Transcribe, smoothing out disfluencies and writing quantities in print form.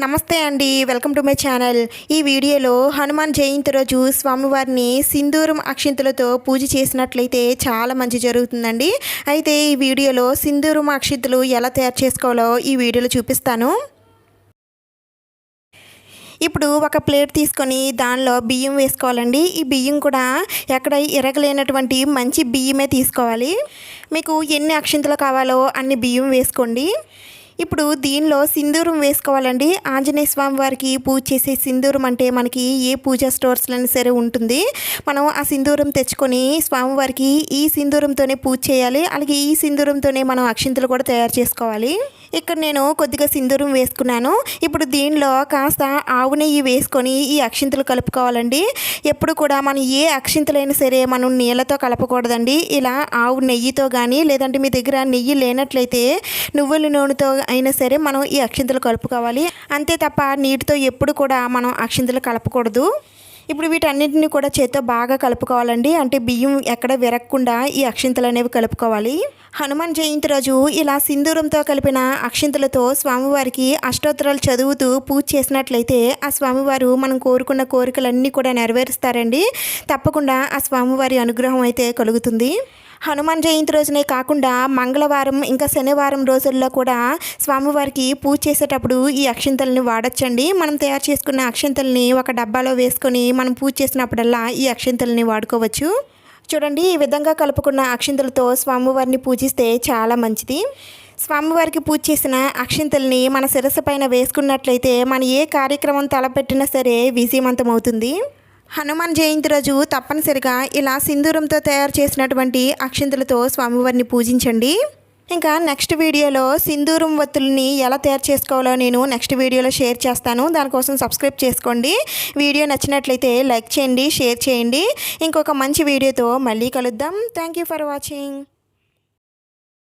నమస్తే అండి, welcome to my channel. ఈ వీడియోలో హనుమాన్ జయంతి రోజు స్వామివారిని సింధూరం అక్షింతలతో పూజ చేసినట్లయితే చాలా మంచి జరుగుతుందండి. అయితే ఈ వీడియోలో సింధూరం అక్షింతలు ఎలా తయారు చేసుకోవాలో ఈ వీడియోలో చూపిస్తాను. ఇప్పుడు ఒక ప్లేట్ తీసుకొని దానిలో బియ్యం వేసుకోవాలండి. ఈ బియ్యం కూడా ఎక్కడ ఇరగలేనటువంటి మంచి బియ్యమే తీసుకోవాలి. మీకు ఎన్ని అక్షింతలు కావాలో అన్ని బియ్యం వేసుకోండి. ఇప్పుడు దీనిలో సింధూరం వేసుకోవాలండి. ఆంజనేయ స్వామి వారికి పూజ చేసే సింధూరం అంటే మనకి ఏ పూజా స్టోర్స్లోనే సరే ఉంటుంది. మనం ఆ సింధూరం తెచ్చుకొని స్వామివారికి ఈ సింధూరంతోనే పూజ చేయాలి. అలాగే ఈ సింధూరంతోనే మనం అక్షింతలు కూడా తయారు చేసుకోవాలి. ఇక్కడ నేను కొద్దిగా సింధూరం వేసుకున్నాను. ఇప్పుడు దీనిలో కాస్త ఆవు నెయ్యి వేసుకొని ఈ అక్షింతలు కలుపుకోవాలండి. ఎప్పుడు కూడా మనం ఏ అక్షింతలైనా సరే మనం నీళ్ళతో కలపకూడదండి. ఇలా ఆవు నెయ్యితో కానీ లేదంటే మీ దగ్గర నెయ్యి లేనట్లయితే నువ్వుల నూనెతో అయినా సరే మనం ఈ అక్షింతలు కలుపుకోవాలి. అంతే తప్ప నీటితో ఎప్పుడు కూడా మనం అక్షింతలు కలపకూడదు. ఇప్పుడు వీటన్నిటిని కూడా చేత్తో బాగా కలుపుకోవాలండి. అంటే బియ్యం ఎక్కడ విరగకుండా ఈ అక్షింతలు అనేవి కలుపుకోవాలి. హనుమాన్ జయంతి రోజు ఇలా సింధూరంతో కలిపిన అక్షింతలతో స్వామివారికి అష్టోత్తరాలు చదువుతూ పూజ చేసినట్లయితే ఆ స్వామివారు మనం కోరుకున్న కోరికలన్నీ కూడా నెరవేరుస్తారండి. తప్పకుండా ఆ స్వామివారి అనుగ్రహం అయితే కలుగుతుంది. హనుమాన్ జయంతి రోజునే కాకుండా మంగళవారం ఇంకా శనివారం రోజుల్లో కూడా స్వామివారికి పూజ చేసేటప్పుడు ఈ అక్షింతల్ని వాడచ్చండి. మనం తయారు చేసుకున్న అక్షింతల్ని ఒక డబ్బాలో వేసుకొని మనం పూజ చేసినప్పుడల్లా ఈ అక్షింతల్ని వాడుకోవచ్చు. చూడండి, ఈ విధంగా కలుపుకున్న అక్షింతలతో స్వామివారిని పూజిస్తే చాలా మంచిది. స్వామివారికి పూజ చేసిన అక్షింతల్ని మన శిరస్సు పైన వేసుకున్నట్లయితే మన ఏ కార్యక్రమం తలపెట్టినా సరే విజయవంతమవుతుంది. హనుమాన్ జయంతి రోజు తప్పనిసరిగా ఇలా సింధూరంతో తయారు చేసినటువంటి అక్షింతలతో స్వామివారిని పూజించండి. ఇంకా నెక్స్ట్ వీడియోలో సింధూరం వత్తుల్ని ఎలా తయారు చేసుకోవాలో నేను నెక్స్ట్ వీడియోలో షేర్ చేస్తాను. దానికోసం సబ్స్క్రైబ్ చేసుకోండి. వీడియో నచ్చినట్లయితే లైక్ చేయండి, షేర్ చేయండి. ఇంకొక మంచి వీడియోతో మళ్ళీ కలుద్దాం. Thank you for watching.